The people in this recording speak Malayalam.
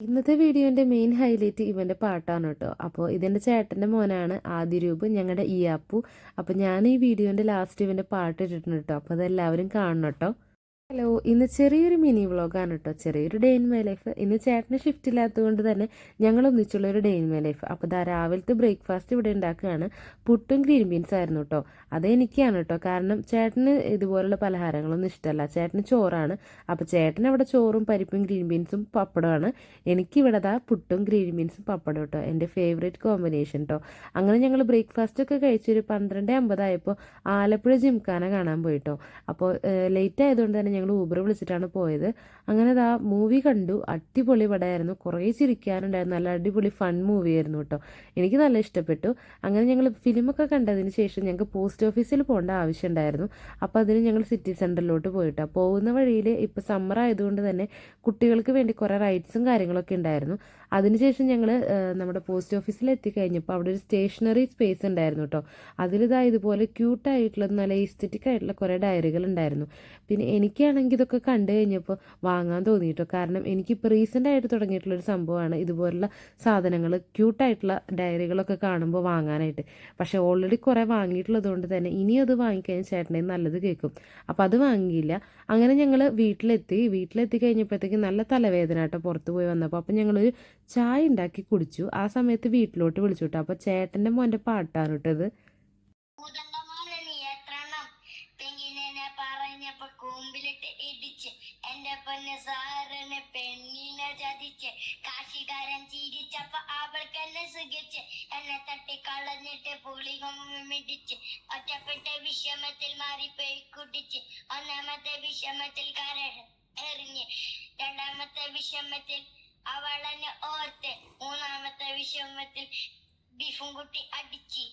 ഇന്നത്തെ വീഡിയോൻ്റെ മെയിൻ ഹൈലൈറ്റ് ഇവൻ്റെ പാട്ടാണ് കേട്ടോ. അപ്പോൾ ഇതെൻ്റെ ചേട്ടൻ്റെ മോനാണ് ആദിരൂപ്, ഞങ്ങളുടെ ഇയാപ്പു. അപ്പോൾ ഞാൻ ഈ വീഡിയോൻ്റെ ലാസ്റ്റ് ഇവൻ്റെ പാട്ട് ഇട്ടിട്ടുണ്ട് കേട്ടോ. അപ്പോൾ അതെല്ലാവരും കാണണം കേട്ടോ. ഹലോ, ഇന്ന് ചെറിയൊരു മിനി വ്ളോഗാണ് കേട്ടോ. ചെറിയൊരു ഡേ ഇൻ മൈ ലൈഫ്. ഇന്ന് ചേട്ടന് ഷിഫ്റ്റ് ഇല്ലാത്തത് കൊണ്ട് തന്നെ ഞങ്ങൾ ഒന്നിച്ചുള്ള ഒരു ഡേ ഇൻ മൈ ലൈഫ്. അപ്പോൾ രാവിലത്തെ ബ്രേക്ക്ഫാസ്റ്റ് ഇവിടെ ഉണ്ടാക്കുകയാണ്. പുട്ടും ഗ്രീൻ ബീൻസ് ആയിരുന്നു കേട്ടോ. അതെനിക്കാണ് കേട്ടോ, കാരണം ചേട്ടന് ഇതുപോലുള്ള പലഹാരങ്ങളൊന്നും ഇഷ്ടമല്ല. ചേട്ടന് ചോറാണ്. അപ്പോൾ ചേട്ടന് അവിടെ ചോറും പരിപ്പും ഗ്രീൻ ബീൻസും പപ്പടമാണ്. എനിക്കിവിടെ പുട്ടും ഗ്രീൻ ബീൻസും പപ്പടം കേട്ടോ, എൻ്റെ ഫേവറേറ്റ് കോമ്പിനേഷൻ കേട്ടോ. അങ്ങനെ ഞങ്ങൾ ബ്രേക്ക്ഫാസ്റ്റൊക്കെ കഴിച്ചൊരു 12:50 ആലപ്പുഴ ജിംഖാന കാണാൻ പോയിട്ടോ. അപ്പോൾ ലേറ്റ് ആയതുകൊണ്ട് തന്നെ ഞങ്ങൾ ഊബർ വിളിച്ചിട്ടാണ് പോയത്. അങ്ങനെ മൂവി കണ്ടു. അടിപൊളി പടമായിരുന്നു. കുറേ ചിരിക്കാനുണ്ടായിരുന്നു. നല്ല അടിപൊളി ഫൺ മൂവിയായിരുന്നു കേട്ടോ. എനിക്ക് നല്ല ഇഷ്ടപ്പെട്ടു. അങ്ങനെ ഞങ്ങൾ ഫിലിമൊക്കെ കണ്ടതിന് ശേഷം ഞങ്ങൾക്ക് പോസ്റ്റ് ഓഫീസിൽ പോകേണ്ട ആവശ്യമുണ്ടായിരുന്നു. അപ്പോൾ അതിന് ഞങ്ങൾ സിറ്റി സെൻറ്ററിലോട്ട് പോയിട്ടോ. പോകുന്ന വഴിയിൽ ഇപ്പോൾ സമ്മർ ആയതുകൊണ്ട് തന്നെ കുട്ടികൾക്ക് വേണ്ടി കുറേ റൈഡ്സും കാര്യങ്ങളൊക്കെ ഉണ്ടായിരുന്നു. അതിനുശേഷം ഞങ്ങൾ നമ്മുടെ പോസ്റ്റ് ഓഫീസിൽ എത്തിക്കഴിഞ്ഞപ്പോൾ അവിടെ ഒരു സ്റ്റേഷനറി സ്പേസ് ഉണ്ടായിരുന്നു കേട്ടോ. ഇതുപോലെ ക്യൂട്ടായിട്ടുള്ള നല്ല എസ്തെറ്റിക് ആയിട്ടുള്ള കുറേ ഡയറികൾ ഉണ്ടായിരുന്നു. പിന്നെ എനിക്കാണെങ്കിൽ ഇതൊക്കെ കണ്ടു കഴിഞ്ഞപ്പോൾ വാങ്ങാൻ തോന്നിയിട്ടോ. കാരണം എനിക്കിപ്പോൾ റീസെൻ്റ് ആയിട്ട് തുടങ്ങിയിട്ടുള്ളൊരു സംഭവമാണ് ഇതുപോലുള്ള സാധനങ്ങൾ, ക്യൂട്ടായിട്ടുള്ള ഡയറികളൊക്കെ കാണുമ്പോൾ വാങ്ങാനായിട്ട്. പക്ഷേ ഓൾറെഡി കുറേ വാങ്ങിയിട്ടുള്ളത് കൊണ്ട് തന്നെ ഇനി അത് വാങ്ങിക്കഴിഞ്ഞാൽ ചേട്ടനെ നല്ലത് കേൾക്കും. അപ്പോൾ അത് വാങ്ങിയില്ല. അങ്ങനെ ഞങ്ങൾ വീട്ടിലെത്തി കഴിഞ്ഞപ്പോഴത്തേക്ക് നല്ല തലവേദന കേട്ടോ പുറത്ത് പോയി വന്നപ്പോൾ. അപ്പം ഞങ്ങളൊരു ചായ ഉണ്ടാക്കി കുടിച്ചു. ആ സമയത്ത് വീട്ടിലോട്ട് വിളിച്ചു കേട്ടോ. അപ്പോൾ ചേട്ടൻ്റെ മോൻ്റെ പാട്ടാണ് കേട്ടത്. കൂമ്പിലിട്ട് ഇടിച്ച് എന്റെ പൊന്ന് സാറിന് പെണ്ണിനെ ചതിച്ച് കാശികാരൻ ചിരിച്ചപ്പോ അവൾക്ക് എന്നെ സുഖിച്ച് എന്നെ തട്ടിക്കളഞ്ഞിട്ട് പുളികൊമ്മിടിച്ച് ഒറ്റപ്പെട്ട വിഷമത്തിൽ മാറിപ്പോയി കുടിച്ച് ഒന്നാമത്തെ വിഷമത്തിൽ കരട് എറിഞ്ഞ് രണ്ടാമത്തെ വിഷമത്തിൽ അവളെന്നെ ഓർത്ത് മൂന്നാമത്തെ വിഷമത്തിൽ ബീഫും കുട്ടി അടിച്ച്.